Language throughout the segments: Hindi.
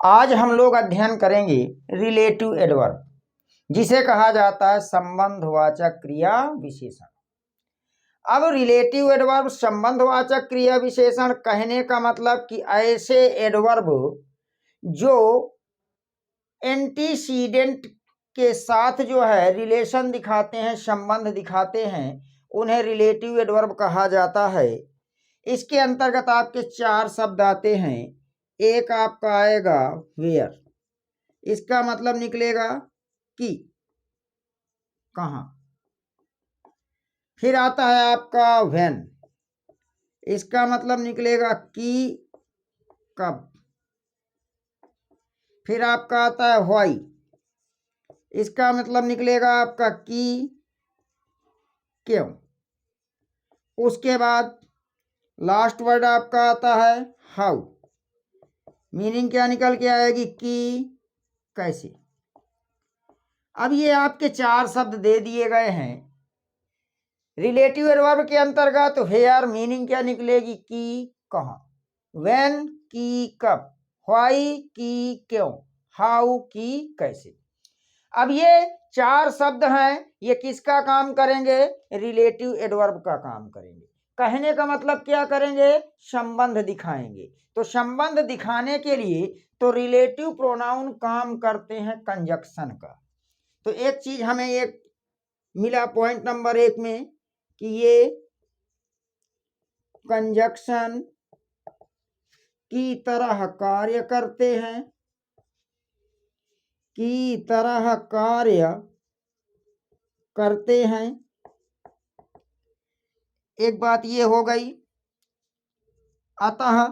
आज हम लोग अध्ययन करेंगे रिलेटिव एडवर्ब, जिसे कहा जाता है संबंधवाचक क्रिया विशेषण। अब रिलेटिव एडवर्ब संबंधवाचक क्रिया विशेषण कहने का मतलब कि ऐसे एडवर्ब जो एंटीसीडेंट के साथ जो है रिलेशन दिखाते हैं, संबंध दिखाते हैं, उन्हें रिलेटिव एडवर्ब कहा जाता है। इसके अंतर्गत आपके 4 शब्द आते हैं। एक आपका आएगा वेयर, इसका मतलब निकलेगा कि कहाँ। फिर आता है आपका व्हेन, इसका मतलब निकलेगा कि कब। फिर आपका आता है व्हाई, इसका मतलब निकलेगा आपका कि क्यों। उसके बाद लास्ट वर्ड आपका आता है हाउ, मीनिंग क्या निकल के आएगी कि कैसे। अब ये आपके 4 शब्द दे दिए गए हैं। रिलेटिव एडवर्ब के अंतर्गत वेयर मीनिंग क्या निकलेगी कि कहाँ, व्हेन कि कब, व्हाई कि क्यों, हाउ कि कैसे। अब ये 4 शब्द हैं, ये किसका काम करेंगे? रिलेटिव एडवर्ब का काम करेंगे। कहने का मतलब क्या करेंगे? संबंध दिखाएंगे। तो संबंध दिखाने के लिए तो रिलेटिव प्रोनाउन काम करते हैं कंजक्शन का। तो एक चीज हमें एक मिला पॉइंट नंबर 1 में कि ये कंजक्शन की तरह कार्य करते हैं, की तरह कार्य करते हैं। एक बात ये हो गई। अतः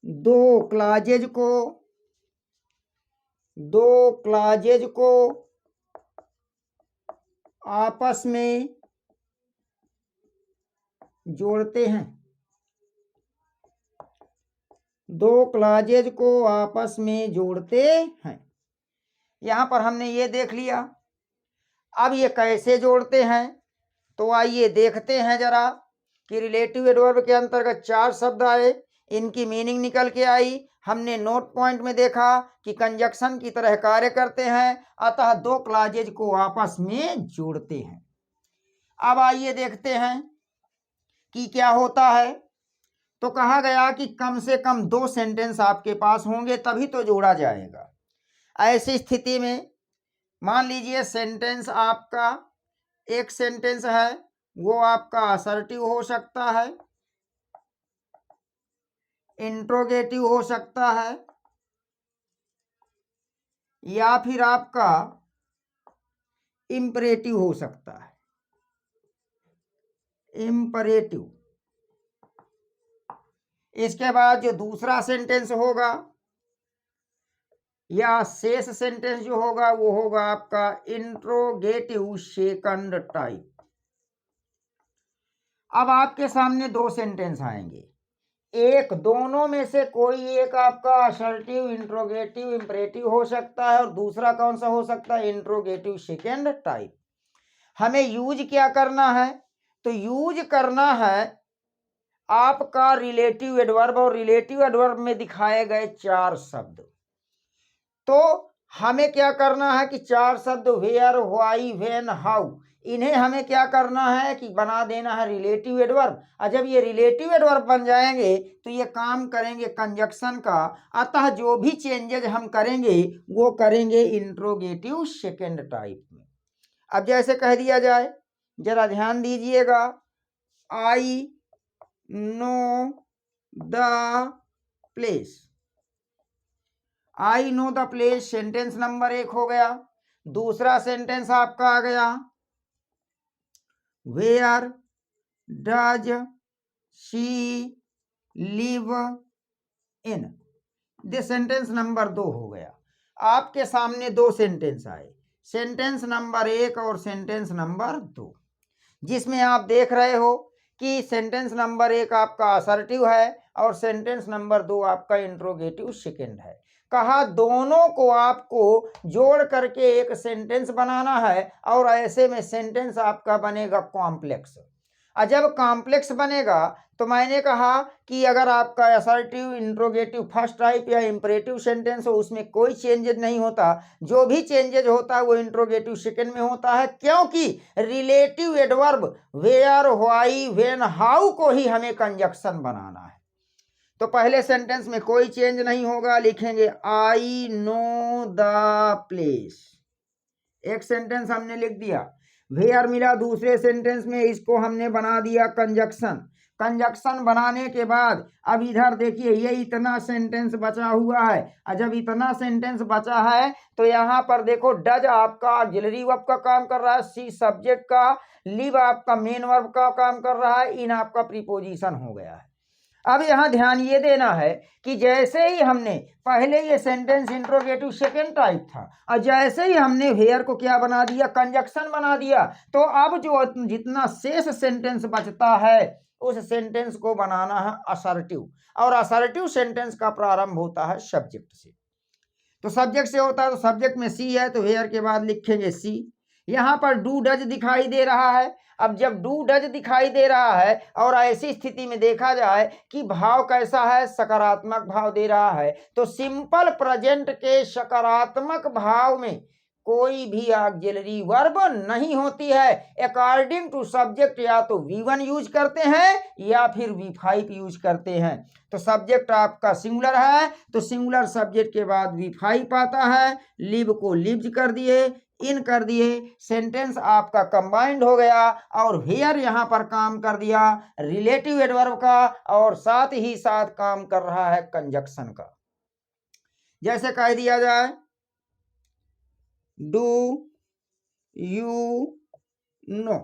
दो क्लाजेज को आपस में जोड़ते हैं, दो क्लाजेज को आपस में जोड़ते हैं। यहां पर हमने ये देख लिया। अब ये कैसे जोड़ते हैं, तो आइए देखते हैं जरा कि रिलेटिव एडवर्ब के अंतर्गत 4 शब्द आए, इनकी मीनिंग निकल के आई। हमने नोट पॉइंट में देखा कि कंजक्शन की तरह कार्य करते हैं, अतः 2 क्लॉजेज को आपस में जोड़ते हैं। अब आइए देखते हैं कि क्या होता है। तो कहा गया कि कम से कम 2 सेंटेंस आपके पास होंगे तभी तो जोड़ा जाएगा। ऐसी स्थिति में मान लीजिए सेंटेंस आपका एक सेंटेंस है, वो आपका असर्टिव हो सकता है, इंट्रोगेटिव हो सकता है, या फिर आपका इंपरेटिव हो सकता है। इंपरेटिव। इसके बाद जो दूसरा सेंटेंस होगा या शेष सेंटेंस जो होगा वो होगा आपका इंट्रोगेटिव सेकंड टाइप। अब आपके सामने 2 सेंटेंस आएंगे, एक दोनों में से कोई एक आपका असर्टिव, इंट्रोगेटिव, इंपरेटिव हो सकता है, और दूसरा कौन सा हो सकता है? Interrogative second type. हमें यूज क्या करना है? तो यूज करना है आपका रिलेटिव एडवर्ब, और रिलेटिव एडवर्ब में दिखाए गए 4 शब्द। तो हमें क्या करना है कि 4 शब्द वेयर, व्हाई, व्हेन, हाउ, इन्हें हमें क्या करना है कि बना देना है रिलेटिव एडवर्ब। और जब ये रिलेटिव एडवर्ब बन जाएंगे तो ये काम करेंगे कंजक्शन का। अतः जो भी चेंजेज हम करेंगे वो करेंगे इंट्रोगेटिव सेकंड टाइप में। अब जैसे कह दिया जाए, जरा ध्यान दीजिएगा, I know the place. I know the place sentence number 1 हो गया। दूसरा सेंटेंस आपका आ गया, where does she live in. This sentence number 2 हो गया। आपके सामने 2 सेंटेंस आए, सेंटेंस नंबर 1 और सेंटेंस नंबर 2, जिसमें आप देख रहे हो कि सेंटेंस नंबर 1 आपका असर्टिव है और सेंटेंस नंबर 2 आपका इंट्रोगेटिव सेकंड है। कहा दोनों को आपको जोड़ करके एक सेंटेंस बनाना है, और ऐसे में सेंटेंस आपका बनेगा कॉम्प्लेक्स। और जब कॉम्प्लेक्स बनेगा तो मैंने कहा कि अगर आपका असर्टिव, इंट्रोगेटिव फर्स्ट टाइप या इंपरेटिव सेंटेंस हो उसमें कोई चेंजेज नहीं होता, जो भी चेंजेज होता है वो इंट्रोगेटिव सेकंड में होता है, क्योंकि relative adverb where, why, when, how को ही हमें कंजक्शन बनाना है। तो पहले सेंटेंस में कोई चेंज नहीं होगा, लिखेंगे आई नो द प्लेस, एक सेंटेंस हमने लिख दिया। वेयर मिला दूसरे सेंटेंस में, इसको हमने बना दिया कंजक्शन। कंजक्शन बनाने के बाद अब इधर देखिए ये इतना सेंटेंस बचा हुआ है, और जब इतना सेंटेंस बचा है तो यहाँ पर देखो डज आपका ऑक्सिलरी वर्ब का काम कर रहा है, सी सब्जेक्ट का, लिव आपका मेन वर्ब का काम कर रहा है, इन आपका प्रीपोजिशन हो गया है। अब यहाँ ध्यान ये देना है कि जैसे ही हमने पहले ये सेंटेंस इंट्रोगेटिव सेकेंड टाइप था और जैसे ही हमने वेयर को क्या बना दिया, कंजक्शन बना दिया, तो अब जो जितना शेष सेंटेंस बचता है उस सेंटेंस को बनाना है असर्टिव, और असर्टिव सेंटेंस का प्रारंभ होता है सब्जेक्ट से। तो सब्जेक्ट से होता है, तो सब्जेक्ट में सी है तो वेयर के बाद लिखेंगे सी। यहाँ पर डू डज दिखाई दे रहा है। अब जब डू डज दिखाई दे रहा है और ऐसी स्थिति में देखा जाए कि भाव कैसा है, सकारात्मक भाव दे रहा है, तो सिंपल प्रेजेंट के सकारात्मक भाव में कोई भी ऑक्सिलरी वर्ब नहीं होती है। अकॉर्डिंग टू सब्जेक्ट या तो V1 यूज करते हैं या फिर V5 यूज करते हैं। तो सब्जेक्ट आपका सिंगुलर है तो सिंगुलर सब्जेक्ट के बाद V5 आता है, लिव को लिव्स कर दिए, इन कर दिए, सेंटेंस आपका कंबाइंड हो गया, और हेयर यहां पर काम कर दिया रिलेटिव एडवर्ब का, और साथ ही साथ काम कर रहा है कंजक्शन का। जैसे कह दिया जाए डू यू नो,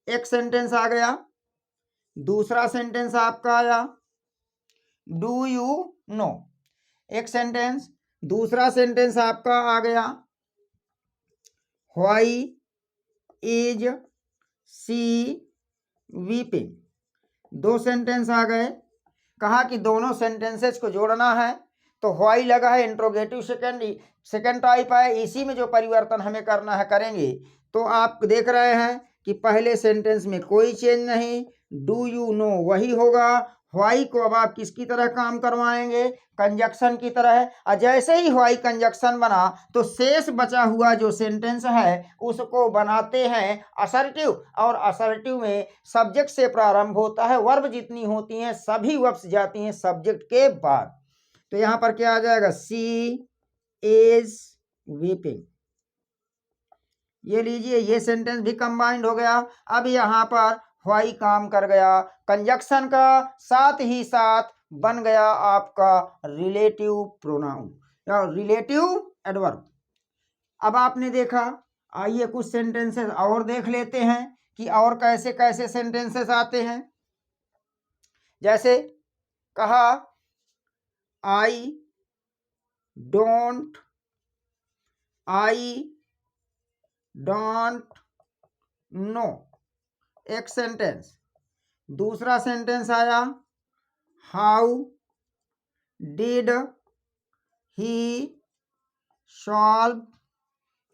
एक सेंटेंस आ गया, दूसरा सेंटेंस आपका आया डू यू नो, एक सेंटेंस, दूसरा सेंटेंस आपका आ गया व्हाई इज सी वीपिंग, दो सेंटेंस आ गए। कहा कि दोनों सेंटेंसेस को जोड़ना है, तो व्हाई लगा है इंट्रोगेटिव सेकंड टाइप है, इसी में जो परिवर्तन हमें करना है करेंगे। तो आप देख रहे हैं कि पहले सेंटेंस में कोई चेंज नहीं, डू यू नो वही होगा, व्हाई को अब आप किसकी तरह काम करवाएंगे, कंजक्शन की तरह। और जैसे ही व्हाई कंजक्शन बना तो शेष बचा हुआ जो सेंटेंस है उसको बनाते हैं असर्टिव, और असर्टिव में सब्जेक्ट से प्रारंभ होता है, वर्ब जितनी होती हैं सभी वर्ब्स जाती हैं सब्जेक्ट के बाद। तो यहां पर क्या आ जाएगा, सी इज वीपिंग, ये लीजिए ये सेंटेंस भी कंबाइंड हो गया। अब यहां पर व्हाई काम कर गया कंजक्शन का, साथ ही साथ बन गया आपका रिलेटिव प्रोनाउन या रिलेटिव एडवर्ब। अब आपने देखा, आइए कुछ सेंटेंसेस और देख लेते हैं कि और कैसे कैसे सेंटेंसेस आते हैं। जैसे कहा आई डोंट नो, एक सेंटेंस, दूसरा सेंटेंस आया how did he solve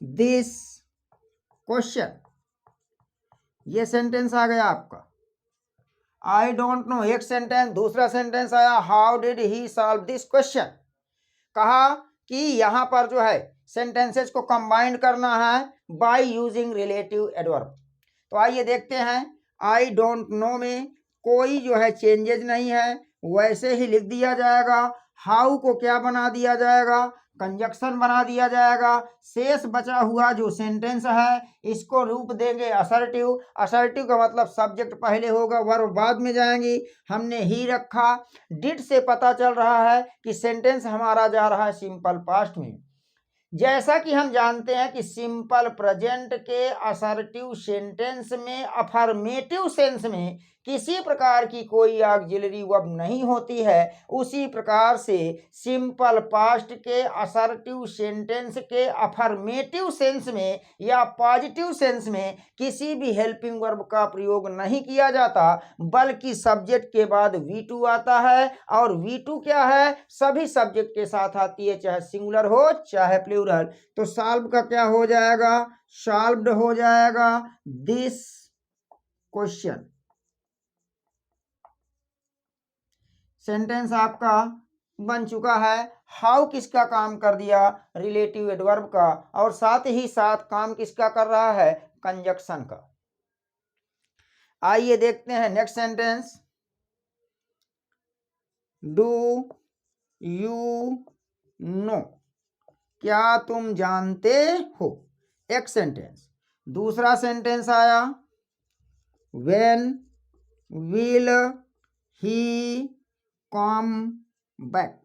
this question, ये सेंटेंस आ गया आपका। आई डोंट नो एक सेंटेंस, दूसरा सेंटेंस आया how did he solve this question. कहा कि यहां पर जो है सेंटेंसेस को कंबाइंड करना है बाय यूजिंग रिलेटिव एडवर्ब। तो आइए देखते हैं, आई डोंट नो में कोई जो है चेंजेज नहीं है, वैसे ही लिख दिया जाएगा। हाउ को क्या बना दिया जाएगा, कंजक्शन बना दिया जाएगा। शेष बचा हुआ जो सेंटेंस है इसको रूप देंगे असर्टिव। असर्टिव का मतलब सब्जेक्ट पहले होगा, वर्ब बाद में जाएंगी। हमने ही रखा, डिड से पता चल रहा है कि सेंटेंस हमारा जा रहा है सिंपल पास्ट में। जैसा कि हम जानते हैं कि सिंपल प्रेजेंट के असर्टिव सेंटेंस में अफर्मेटिव सेंस में किसी प्रकार की कोई ऑक्सिलरी वर्ब नहीं होती है, उसी प्रकार से सिंपल पास्ट के असर्टिव सेंटेंस के अफर्मेटिव सेंस में या पॉजिटिव सेंस में किसी भी हेल्पिंग वर्ब का प्रयोग नहीं किया जाता, बल्कि सब्जेक्ट के बाद V2 आता है। और V2 क्या है, सभी सब्जेक्ट के साथ आती है, चाहे सिंगुलर हो चाहे प्लूरल। तो सॉल्व का क्या हो जाएगा, सॉल्व्ड हो जाएगा दिस क्वेश्चन। सेंटेंस आपका बन चुका है। हाउ किसका काम कर दिया? रिलेटिव एडवर्ब का, और साथ ही साथ काम किसका कर रहा है? कंजक्शन का। आइए देखते हैं next sentence. Do you know, क्या तुम जानते हो? एक सेंटेंस। दूसरा सेंटेंस आया when will he come back,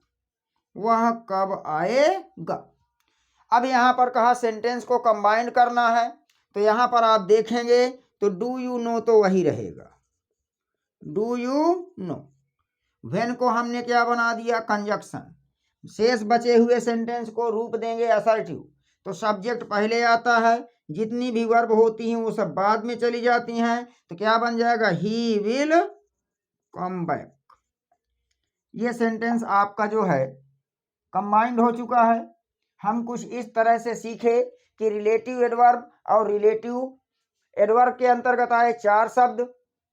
वह कब आएगा। अब यहां पर कहा सेंटेंस को कंबाइंड करना है, तो यहां पर आप देखेंगे तो डू यू नो तो वही रहेगा, डू यू नो। व्हेन को हमने क्या बना दिया? कंजक्शन। शेष बचे हुए सेंटेंस को रूप देंगे असर्टिव। तो सब्जेक्ट पहले आता है, जितनी भी वर्ब होती हैं वो सब बाद में चली जाती हैं, तो क्या बन जाएगा? He will come back. ये सेंटेंस आपका जो है कंबाइंड हो चुका है। हम कुछ इस तरह से सीखे कि रिलेटिव एडवर्ब और रिलेटिव एडवर्ब के अंतर्गत आए 4 शब्द,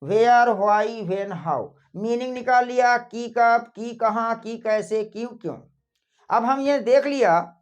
where, why, when, how. Meaning निकाल लिया, की कब, की कहाँ, की कैसे, क्यों, क्यों। अब हम ये देख लिया,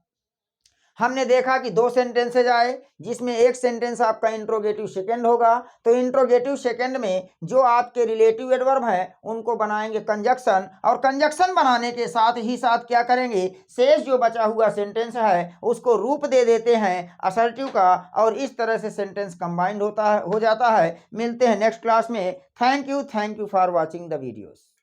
हमने देखा कि 2 सेंटेंसेज आए, जिसमें एक सेंटेंस आपका इंट्रोगेटिव सेकंड होगा। तो इंट्रोगेटिव सेकंड में जो आपके रिलेटिव एडवर्ब हैं उनको बनाएंगे कंजक्शन, और कंजक्शन बनाने के साथ ही साथ क्या करेंगे? शेष जो बचा हुआ सेंटेंस है उसको रूप दे देते हैं असर्टिव का, और इस तरह से सेंटेंस कंबाइंड हो जाता है। मिलते हैं नेक्स्ट क्लास में। Thank you for watching the videos.